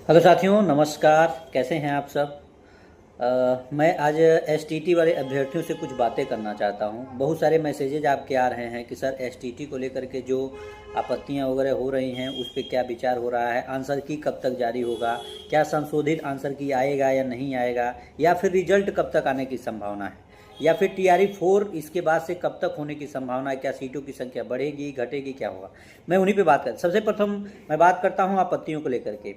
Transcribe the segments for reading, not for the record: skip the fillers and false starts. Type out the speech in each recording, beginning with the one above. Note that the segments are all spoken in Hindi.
हेलो साथियों, नमस्कार। कैसे हैं आप सब? मैं आज एसटीटी वाले अभ्यर्थियों से कुछ बातें करना चाहता हूं। बहुत सारे मैसेजेज आपके आ रहे हैं कि सर एसटीटी को लेकर के जो आपत्तियां वगैरह हो रही हैं उस पर क्या विचार हो रहा है, आंसर की कब तक जारी होगा, क्या संशोधित आंसर की आएगा या नहीं आएगा, या फिर रिजल्ट कब तक आने की संभावना है, या फिर टीआरई 4 इसके बाद से कब तक होने की संभावना है, क्या सीटों की संख्या बढ़ेगी घटेगी, क्या होगा। मैं उन्हीं पे बात कर सबसे प्रथम मैं बात करता हूँ आपत्तियों को लेकर के।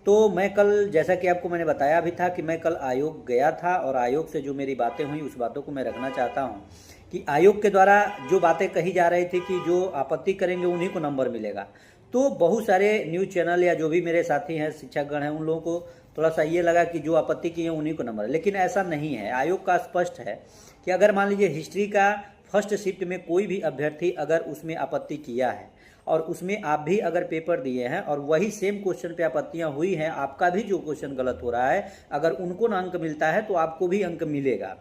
तो मैं कल, जैसा कि आपको मैंने बताया भी था कि मैं कल आयोग गया था और आयोग से जो मेरी बातें हुई उस बातों को मैं रखना चाहता हूँ कि आयोग के द्वारा जो बातें कही जा रही थी कि जो आपत्ति करेंगे उन्हीं को नंबर मिलेगा। तो बहुत सारे न्यूज़ चैनल या जो भी मेरे साथी हैं, शिक्षकगण हैं, उन लोगों को थोड़ा सा ये लगा कि जो आपत्ति किए उन्हीं को नंबर, लेकिन ऐसा नहीं है। आयोग का स्पष्ट है कि अगर मान लीजिए हिस्ट्री का फर्स्ट शिफ्ट में कोई भी अभ्यर्थी अगर उसमें आपत्ति किया है और उसमें आप भी अगर पेपर दिए हैं और वही सेम क्वेश्चन पे आपत्तियां हुई हैं, आपका भी जो क्वेश्चन गलत हो रहा है, अगर उनको ना अंक मिलता है तो आपको भी अंक मिलेगा।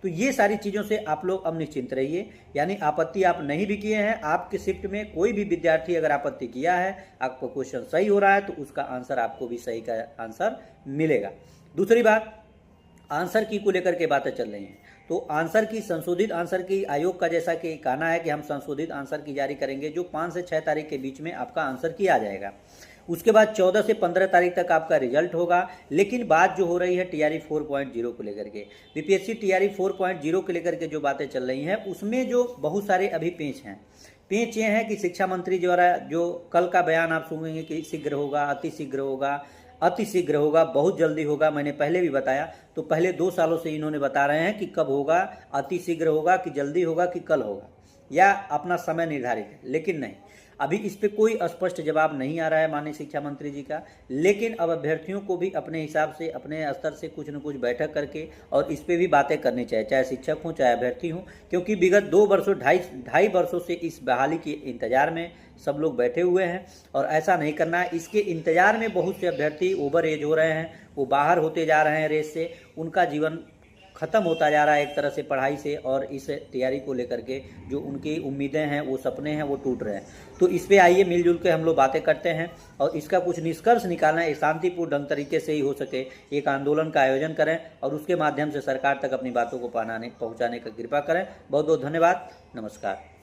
तो ये सारी चीज़ों से आप लोग अब निश्चिंत रहिए। यानी आपत्ति आप नहीं भी किए हैं, आपके शिफ्ट में कोई भी विद्यार्थी अगर आपत्ति किया है, आपका क्वेश्चन सही हो रहा है तो उसका आंसर आपको भी सही का आंसर मिलेगा। दूसरी बात, आंसर की को लेकर के बातें चल रही हैं। तो आंसर की, संशोधित आंसर की आयोग का जैसा कि कहना है कि हम संशोधित आंसर की जारी करेंगे जो 5 से 6 तारीख के बीच में आपका आंसर की आ जाएगा। उसके बाद 14 से 15 तारीख तक आपका रिजल्ट होगा। लेकिन बात जो हो रही है टीआरई 4.0 को लेकर के, बीपीएससी टीआरई 4.0 को लेकर के जो बातें चल रही हैं उसमें जो बहुत सारे अभी पेच हैं। पेच ये है कि शिक्षा मंत्री द्वारा जो कल का बयान आप सुनेंगे कि शीघ्र होगा, अति शीघ्र होगा, बहुत जल्दी होगा। मैंने पहले भी बताया, तो पहले 2 सालों से इन्होंने बता रहे हैं कि कब होगा, अति शीघ्र होगा कि जल्दी होगा कि कल होगा, या अपना समय निर्धारित है। लेकिन नहीं, अभी इस पर कोई स्पष्ट जवाब नहीं आ रहा है माननीय शिक्षा मंत्री जी का। लेकिन अब अभ्यर्थियों को भी अपने हिसाब से, अपने स्तर से कुछ न कुछ बैठक करके और इस पर भी बातें करनी चाहिए, चाहे शिक्षक हों चाहे अभ्यर्थी हों, क्योंकि विगत 2 वर्षों, ढाई वर्षों से इस बहाली के इंतजार में सब लोग बैठे हुए हैं और ऐसा नहीं करना है। इसके इंतजार में बहुत से अभ्यर्थी ओवर एज हो रहे हैं, वो बाहर होते जा रहे हैं रेस से, उनका जीवन खत्म होता जा रहा है एक तरह से पढ़ाई से, और इस तैयारी को लेकर के जो उनकी उम्मीदें हैं, वो सपने हैं, वो टूट रहे हैं। तो इस पे आइए मिलजुल के हम लोग बातें करते हैं और इसका कुछ निष्कर्ष निकालना है। शांतिपूर्ण ढंग तरीके से ही हो सके एक आंदोलन का आयोजन करें और उसके माध्यम से सरकार तक अपनी बातों को पहुंचाने का कृपा करें। बहुत बहुत धन्यवाद। नमस्कार।